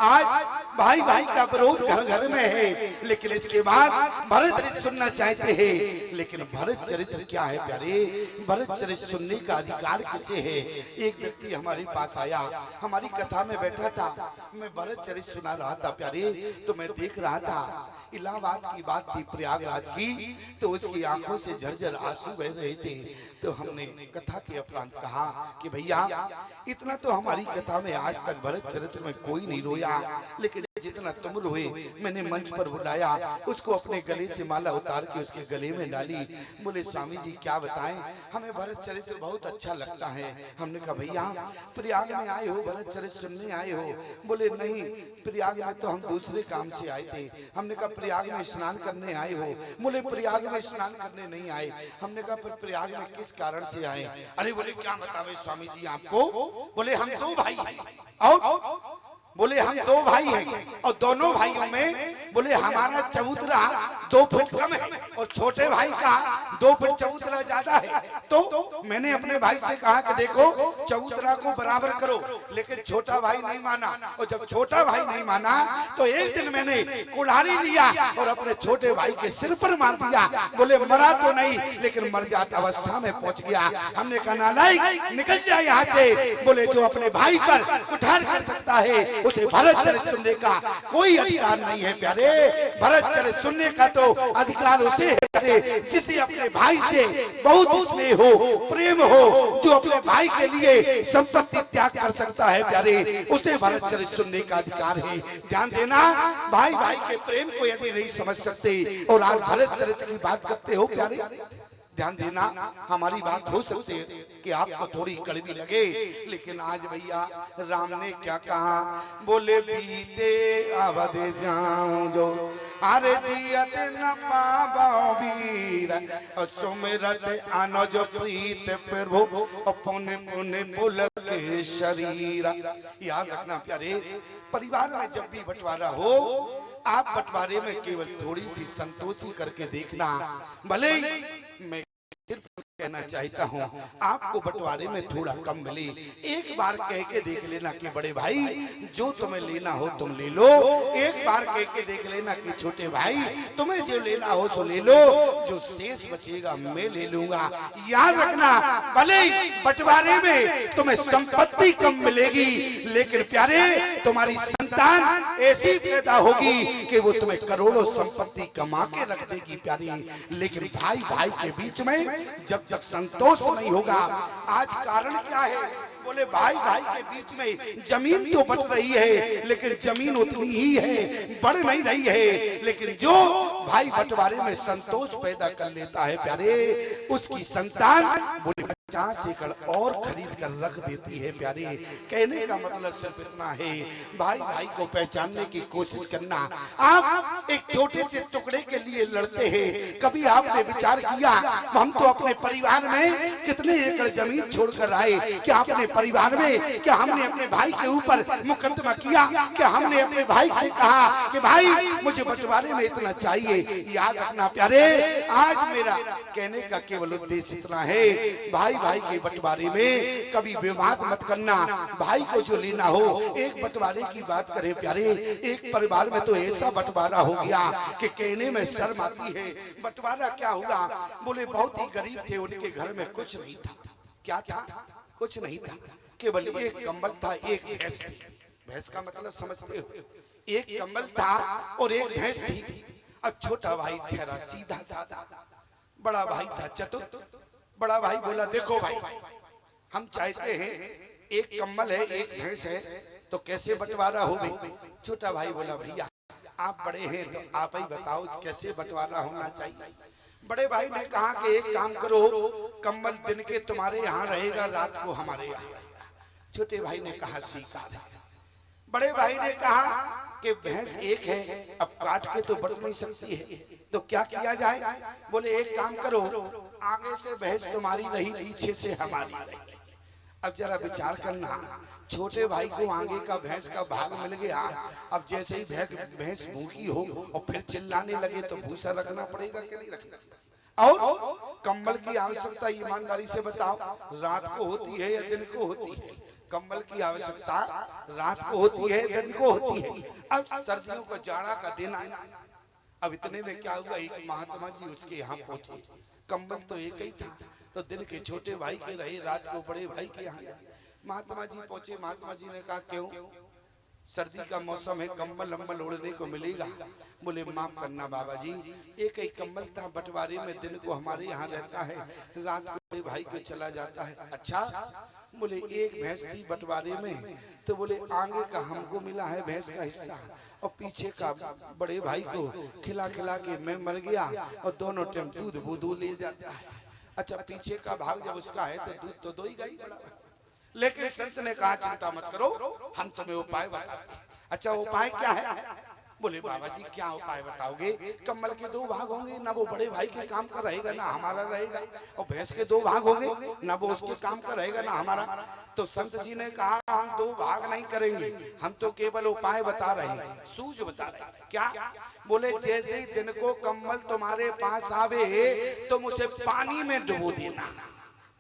आज भाई भाई का विरोध घर घर में है, लेकिन इसके बाद भरत चरित्र सुनना चाहते हैं। लेकिन भरत चरित्र क्या है प्यारे? भरत चरित्र सुनने का अधिकार किसे है? एक व्यक्ति हमारे पास आया, हमारी कथा में बैठा था, मैं भरत चरित्र सुना रहा था प्यारे, तो मैं देख रहा था इलाहाबाद की बात थी, प्रयागराज की, तो उसकी आंखों से झरझर आंसू बह रहे थे। तो हमने कथा के उपरांत कहा कि भैया इतना तो हमारी कथा में आज तक भरत चरित्र में कोई नहीं रोया, लेकिन जितना तुम रोए मैंने मंच पर बुलाया, उसको अपने गले से माला उतार के उसके गले में डाली। बोले स्वामी जी क्या बताएं, हमें भरत चरित्र बहुत अच्छा लगता है। हमने कहा भैया प्रयाग में आए हो, भरत चरित्र सुनने आए हो? बोले नहीं, प्रयाग में तो हम दूसरे काम से आए थे। हमने कहा प्रयाग में स्नान करने आए हो? बोले प्रयाग में स्नान करने नहीं आए। हमने कहा फिर प्रयाग में किस कारण से आए? अरे बोले क्या बतावे स्वामी जी आपको? बोले हम दो भाई हैं, और बोले हम दो भाई हैं, और दोनों भाइयों में बोले हमारा चबूतरा 2 फुट कम है और छोटे भाई का 2 फुट चबूतरा ज्यादा है। तो मैंने अपने भाई से कहा कि देखो चबूतरा को बराबर करो, लेकिन छोटा भाई नहीं माना। और जब छोटा भाई नहीं माना तो एक दिन मैंने कुल्हाड़ी लिया और अपने छोटे भाई के सिर पर मार दिया। बोले मरा तो नहीं, लेकिन मर जात अवस्था में पहुंच गया। हमने कहा नालायक निकल जाए यहाँ से। बोले जो अपने भाई पर कुठार कर सकता है उसे भरत चरित्र सुनने का कोई अधिकार नहीं है प्यारे। भरत चरित्र सुनने का तो अधिकार उसे है जिसे अपने भाई से बहुत स्नेह हो, प्रेम हो, जो अपने भाई के लिए संपत्ति त्याग कर सकता है प्यारे, उसे भरत चरित्र सुनने का अधिकार है। ध्यान देना, भाई भाई के प्रेम को यदि नहीं समझ सकते और आज भरत चरित्र की बात करते हो प्यारे, ध्यान देना, हमारी बात हो सकती है कि आपको थोड़ी कड़वी लगे, लेकिन आज भैया राम ने क्या कहा? बोले बीते अवध जाऊं जो अरे जियत न पावो वीर, सुमिरत अनुज प्रीत प्रभु पुण्य पुण्य पुल के शरीर। याद रखना प्यारे, परिवार में जब भी बंटवारा हो, आप बंटवारे में केवल थोड़ी सी संतोषी करके देखना। भले मैं सिर्फ कहना चाहता हूँ आपको बंटवारे में थोड़ा कम मिले, एक बार कह के देख लेना कि बड़े भाई जो तुम्हें लेना हो तुम ले लो। एक बार कह के देख लेना कि छोटे भाई तुम्हें जो लेना हो तो ले लो, जो शेष बचेगा मैं ले लूंगा। याद रखना, भले बंटवारे में तुम्हें संपत्ति कम मिलेगी, लेकिन प्यारे तुम्हारी संतान ऐसी पैदा होगी कि वो तुम्हें करोड़ों संपत्ति कमा के रख देगी प्यारी। लेकिन भाई भाई के बीच में जब तक संतोष नहीं होगा, आज कारण क्या है? बोले भाई भाई के बीच में जमीन तो बट रही है, लेकिन जमीन उतनी ही है, बढ़ नहीं रही है। लेकिन जो भाई बंटवारे में संतोष पैदा कर लेता है प्यारे, उसकी संतान बोले 50 एकड़ और खरीद कर रख देती है प्यारे। कहने का मतलब सिर्फ इतना है, भाई भाई को पहचानने की कोशिश करना। आप एक छोटे से टुकड़े के लिए लड़ते हैं, कभी आपने विचार किया हम तो अपने परिवार में कितने एकड़ जमीन छोड़कर आए? क्या अपने परिवार में, क्या हमने अपने भाई के ऊपर मुकदमा किया? क्या हमने अपने भाई से कहा कि भाई मुझे बंटवारे में इतना चाहिए? याद रखना प्यारे, आज मेरा कहने का केवल उद्देश्य इतना है, भाई भाई के बंटवारे में कभी विवाद मत करना। भाई को जो लेना हो, एक बंटवारे की बात करें प्यारे, एक परिवार में तो ऐसा बंटवारा हो गया कि कहने में शर्म आती है। बंटवारा क्या हुआ? बोले बहुत ही गरीब थे, उनके घर में कुछ नहीं था। क्या था? कुछ नहीं था, केवल एक कंबल था, एक भैंस थी। भैंस का मतलब समझते हो? एक कंबल था और एक भैंस थी। अब छोटा भाई ठहरा सीधा साधा, बड़ा भाई था चतुर। बड़ा भाई बोला देखो भाई, हम चाहते हैं एक कंबल है एक भैंस है, तो कैसे बंटवारा हो भाई? छोटा भाई बोला भैया आप बड़े हैं तो आप ही बताओ कैसे बंटवारा होना चाहिए। बड़े भाई ने कहा कि एक काम करो, कंबल दिन के तुम्हारे यहाँ रहेगा, रात को हमारे यहाँ रहेगा। छोटे भाई ने कहा स्वीकार है। बड़े भाई ने कहा कि भैंस एक है, अब काट के तो बट नहीं सकती है, तो क्या किया जाए? बोले एक काम करो, आगे से भैंस तुम्हारी रही, पीछे से हमारी रही। अब जरा विचार करना, छोटे भाई को आगे का भैंस का भाग मिल गया। अब जैसे ही भैंस भूखी हो और फिर चिल्लाने लगे तो भूसा रखना पड़ेगा कि नहीं रखना? और कंबल की आवश्यकता ईमानदारी से बताओ, रात को होती है या दिन को होती है? कंबल की आवश्यकता रात को होती है, दिन को होती है। अब सर्दियों का जाड़ा का दिन आया। अब इतने में क्या हुआ, एक महात्मा जी उसके यहाँ पहुंचे। कंबल तो एक ही था, तो दिन के छोटे भाई के रहे, रात को बड़े भाई के यहाँ गए। महात्मा जी पहुंचे। महात्मा जी ने कहा क्यों, सर्दी का मौसम है, कंबल लंबल ओढ़ने को मिलेगा। बोले माफ करना बाबा जी, एक ही कंबल था, बंटवारे में दिन को हमारे यहाँ रहता है, रात को बड़े भाई को चला जाता है। अच्छा, बोले एक भैंस थी बंटवारे में, तो बोले आगे का हमको मिला है भैंस का हिस्सा, और पीछे का बड़े भाई को खिला खिला के मैं मर गया, और दोनों टाइम दूध बूदू ले जाता है। अच्छा, पीछे का भाग जब उसका है तो दूध तो दो ही गाई बड़ा। लेकिन संत ने कहा चिंता मत करो, हम तुम्हें उपाय बताते हैं। अच्छा, उपाय क्या है? बोले बाबा जी क्या उपाय बताओगे? कम्बल के दो भाग होंगे, ना वो बड़े भाई के काम का रहेगा ना हमारा रहेगा, और भैंस के दो भाग होंगे, ना वो उसके काम का रहेगा ना हमारा। तो संत जी ने कहा हम दो भाग नहीं करेंगे, हम तो केवल उपाय बता रहे हैं, सूझ बता रहे हैं। क्या? बोले जैसे ही दिन को कम्बल तुम्हारे पास आवे तो मुझे पानी में डुबो देना।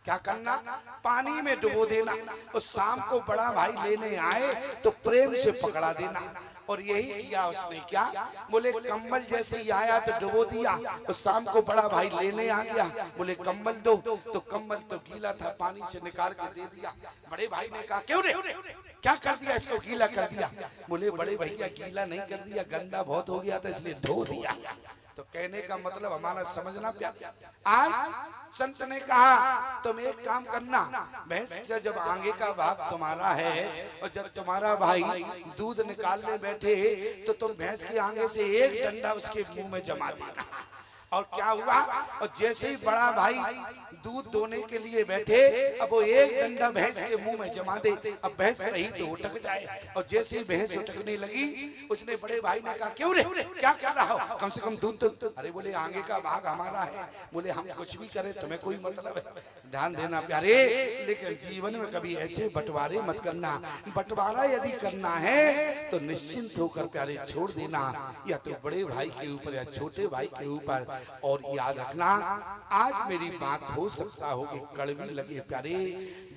क्या करना? पानी में डुबो देना, और शाम को बड़ा भाई लेने आए तो प्रेम से पकड़ा देना। और यही किया उसने। क्या? बोले कंबल जैसे ही आया तो डुबो दिया, और शाम को बड़ा भाई लेने आ गया। बोले कंबल दो, तो कंबल तो गीला था, पानी से निकाल के दे दिया। बड़े भाई ने कहा क्यों रे, क्या कर दिया इसको, गीला कर दिया? बोले बड़े भैया गीला नहीं कर दिया, गंदा बहुत हो गया था इसलिए धो दिया। तो कहने का मतलब हमारा समझना प्यार। आज संत ने कहा तुम एक काम करना, भैंस से जब आगे का भाग तुम्हारा है और जब तुम्हारा भाई दूध निकालने बैठे तो तुम भैंस के आगे से एक डंडा उसके मुंह में जमा देना। और क्या हुआ, और जैसे ही बड़ा भाई दूध दोने के लिए बैठे, अब वो एक डंडा भैंस के मुंह में जमा दे, अब भैंस रही तो उठक जाए। और जैसे ही भैंस उठकने लगी, उसने बड़े भाई ने कहा क्यों रे, क्या कर रहा हो, कम से कम दूध तो। अरे बोले आगे का भाग हमारा है, बोले हम कुछ भी करें तुम्हें कोई मतलब है। ध्यान देना प्यारे, लेकिन जीवन में कभी ऐसे बंटवारे मत करना। बंटवारा यदि करना है तो निश्चिंत होकर प्यारे छोड़ देना, या तो बड़े भाई के ऊपर या छोटे भाई के ऊपर। और याद रखना, आज मेरी बात हो सकता हो कि कड़वी लगे प्यारे,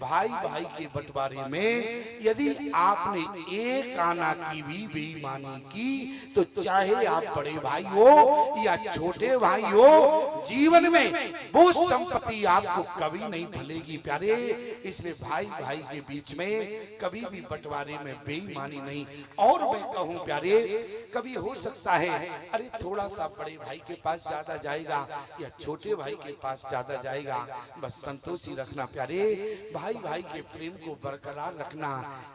भाई भाई के बंटवारे में यदि आपने एक आना की भी बेईमानी की तो चाहे आप बड़े भाई हो या छोटे भाई हो, जीवन में वो संपत्ति आपको कभी नहीं भूलेगी प्यारे। इसलिए भाई भाई के बीच में कभी भी बंटवारे में बेईमानी नहीं। और मैं कहूं प्यारे, कभी हो सकता है अरे थोड़ा सा बड़े भाई के पास ज्यादा जाएगा या छोटे भाई के पास ज्यादा जाएगा, बस संतोषी रखना प्यारे, भाई भाई के प्रेम को बरकरार रखना,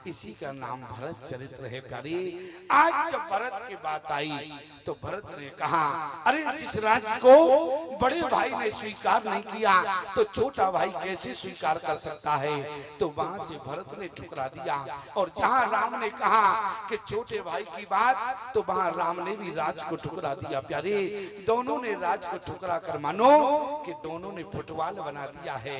इसी का नाम भरत चरित्र है प्यारे। आज जब भरत की बात आई तो भरत ने कहा अरे जिस राज्य को बड़े भाई ने स्वीकार नहीं किया तो छोटा भाई कैसे स्वीकार कर सकता है। तो वहां से भरत ने ठुकरा दिया, और जहां राम ने कहा कि छोटे भाई की बात, तो वहां राम ने भी राज को ठुकरा दिया प्यारे। दोनों ने राज को ठुकरा कर मानो कि दोनों ने फुटबॉल बना दिया है।